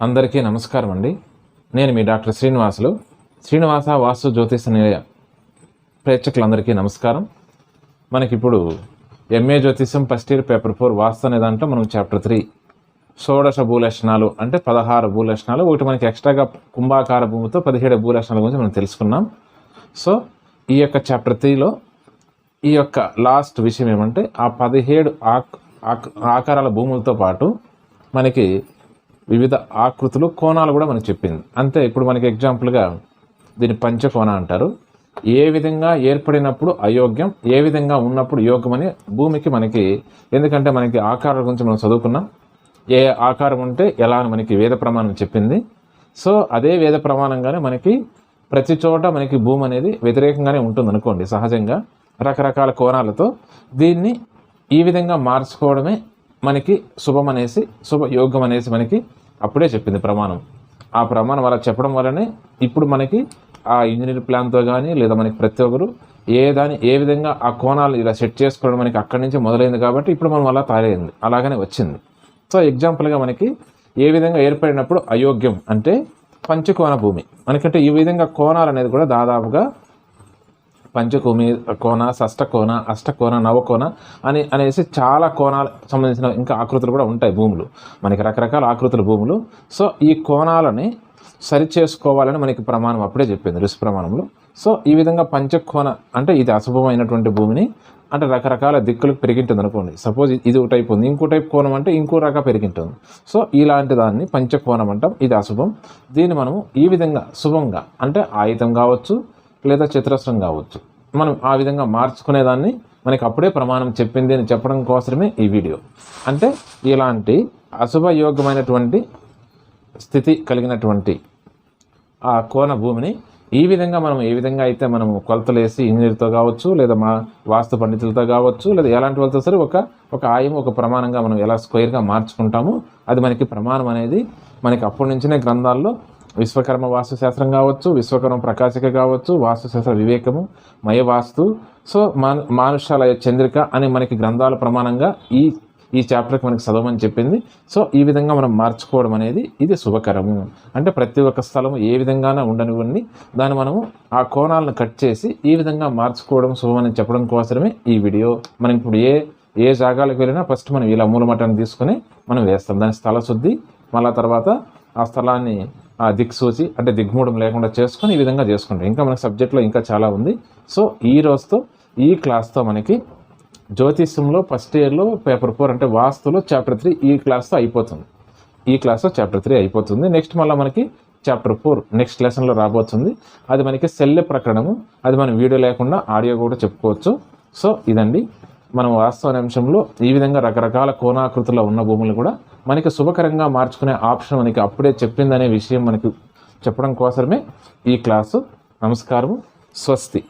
అందరికీ నమస్కారం అండి. నేను మీ డాక్టర్ శ్రీనివాస వాస్తు జ్యోతిష నిలయ ప్రేక్షకులందరికీ నమస్కారం. మనకిప్పుడు ఎంఏ జ్యోతిషం ఫస్ట్ ఇయర్ పేపర్ 4 వాస్తు అనే దాంట్లో మనం చాప్టర్ 3 షోడశ భూలక్షణాలు అంటే 16 భూలక్షణాలు, ఒకటి మనకి ఎక్స్ట్రాగా కుంభాకార భూమితో 17 భూలక్షణాల గురించి మనం తెలుసుకున్నాం. సో ఈ యొక్క చాప్టర్ 3లో ఈ యొక్క లాస్ట్ విషయం ఏమంటే ఆ 17 ఆకారాల భూములతో పాటు మనకి వివిధ ఆకృతులు కోణాలు కూడా మనకు చెప్పింది. అంతే ఇప్పుడు మనకి ఎగ్జాంపుల్గా దీన్ని పంచకోణ అంటారు. ఏ విధంగా ఏర్పడినప్పుడు అయోగ్యం, ఏ విధంగా ఉన్నప్పుడు యోగ్యం అని భూమికి మనకి, ఎందుకంటే మనకి ఆకారాల గురించి మనం చదువుకున్నాం. ఏ ఆకారం ఉంటే ఎలా అని మనకి వేద ప్రమాణం చెప్పింది. సో అదే వేద ప్రమాణంగానే మనకి ప్రతి చోట మనకి భూమి అనేది వ్యతిరేకంగానే ఉంటుంది అనుకోండి. సహజంగా రకరకాల కోణాలతో దీన్ని ఈ విధంగా మార్చుకోవడమే మనకి శుభం అనేసి, శుభయోగం అనేసి మనకి అప్పుడే చెప్పింది ప్రమాణం. ఆ ప్రమాణం అలా చెప్పడం వల్లనే ఇప్పుడు మనకి ఆ ఇంజనీర్ ప్లాన్తో కానీ లేదా మనకి ప్రతి ఒక్కరు ఏ విధంగా ఆ కోణాలు ఇలా సెట్ చేసుకోవడం మనకి అక్కడి నుంచి మొదలైంది. కాబట్టి ఇప్పుడు మనం అలా తయారైంది, అలాగనే వచ్చింది. సో ఎగ్జాంపుల్గా మనకి ఏ విధంగా ఏర్పడినప్పుడు అయోగ్యం అంటే పంచకోణ భూమి. మనకంటే ఈ విధంగా కోణాలు అనేది కూడా దాదాపుగా పంచకోమి కోణ, షష్టకోణ, అష్టకోణ, నవకోణ అనేసి చాలా కోణాలు సంబంధించిన ఇంకా ఆకృతులు కూడా ఉంటాయి భూములు. మనకి రకరకాల ఆకృతుల భూములు. సో ఈ కోణాలని సరి చేసుకోవాలని మనకి ప్రమాణం అప్పుడే చెప్పింది ఋషి ప్రమాణంలో. సో ఈ విధంగా పంచకోణ అంటే ఇది అశుభమైనటువంటి భూమిని, అంటే రకరకాల దిక్కులకు పెరిగింటుంది అనుకోండి. సపోజ్ ఇది ఒక టైప్ ఉంది, ఇంకో టైప్ కోణం అంటే ఇంకో రక పెరిగింటుంది. సో ఇలాంటి దాన్ని పంచకోణం అంటాం. ఇది అశుభం. దీన్ని మనము ఈ విధంగా శుభంగా అంటే ఆయుధం కావచ్చు లేదా చతురస్రం కావచ్చు, మనం ఆ విధంగా మార్చుకునేదాన్ని మనకి అప్పుడే ప్రమాణం చెప్పింది అని చెప్పడం కోసమే ఈ వీడియో. అంటే ఇలాంటి అశుభయోగ్యమైనటువంటి స్థితి కలిగినటువంటి ఆ కోణ భూమిని ఈ విధంగా మనం ఏ విధంగా అయితే మనము కొలతలు వేసి ఇంజనీర్తో కావచ్చు లేదా మా వాస్తు పండితులతో కావచ్చు లేదా ఎలాంటి వాళ్ళతో సరే ఒక ఆయం ఒక ప్రమాణంగా మనం ఎలా స్క్వేర్గా మార్చుకుంటామో అది మనకి ప్రమాణం అనేది మనకి అప్పటి నుంచినే గ్రంథాల్లో విశ్వకర్మ వాస్తుశాస్త్రం కావచ్చు, విశ్వకర్మ ప్రకాశిక కావచ్చు, వాస్తుశాస్త్ర వివేకము, మయవాస్తు, సో మానుషాలయ చంద్రిక అని మనకి గ్రంథాల ప్రమాణంగా ఈ చాప్టర్కి మనకి చదవమని చెప్పింది. సో ఈ విధంగా మనం మార్చుకోవడం అనేది ఇది శుభకరము. అంటే ప్రతి ఒక్క స్థలము ఏ విధంగానే ఉండనివ్వండి, దాన్ని మనము ఆ కోణాలను కట్ చేసి ఈ విధంగా మార్చుకోవడం శుభమని చెప్పడం కోసమే ఈ వీడియో. మనం ఇప్పుడు ఏ జాగాలకు వెళ్ళినా ఫస్ట్ మనం ఇలా మూలమట్టాన్ని తీసుకొని మనం వేస్తాం. దాని స్థల శుద్ధి, మళ్ళా తర్వాత ఆ స్థలాన్ని ఆ దిక్సూచి అంటే దిగ్మూఢం లేకుండా చేసుకొని ఈ విధంగా చేసుకుంటాం. ఇంకా మనకి సబ్జెక్ట్లో ఇంకా చాలా ఉంది. సో ఈ రోజుతో ఈ క్లాస్తో మనకి జ్యోతిష్యంలో ఫస్ట్ ఇయర్లో పేపర్ 4 అంటే వాస్తులో చాప్టర్ 3 ఈ క్లాస్తో అయిపోతుంది. ఈ క్లాస్తో చాప్టర్ 3 అయిపోతుంది. నెక్స్ట్ మళ్ళీ మనకి చాప్టర్ 4 నెక్స్ట్ లెసన్లో రాబోతుంది. అది మనకి శల్య ప్రకరణము. అది మనం వీడియో లేకుండా ఆడియో కూడా చెప్పుకోవచ్చు. సో ఇదండి మనం వాస్తవ అంశంలో ఈ విధంగా రకరకాల కోణాకృతిలో ఉన్న భూములు కూడా మనకి శుభకరంగా మార్చుకునే ఆప్షన్ మనకి అప్పుడే చెప్పిందనే విషయం మనకి చెప్పడం కోసమే ఈ క్లాసు. నమస్కారము, స్వస్తి.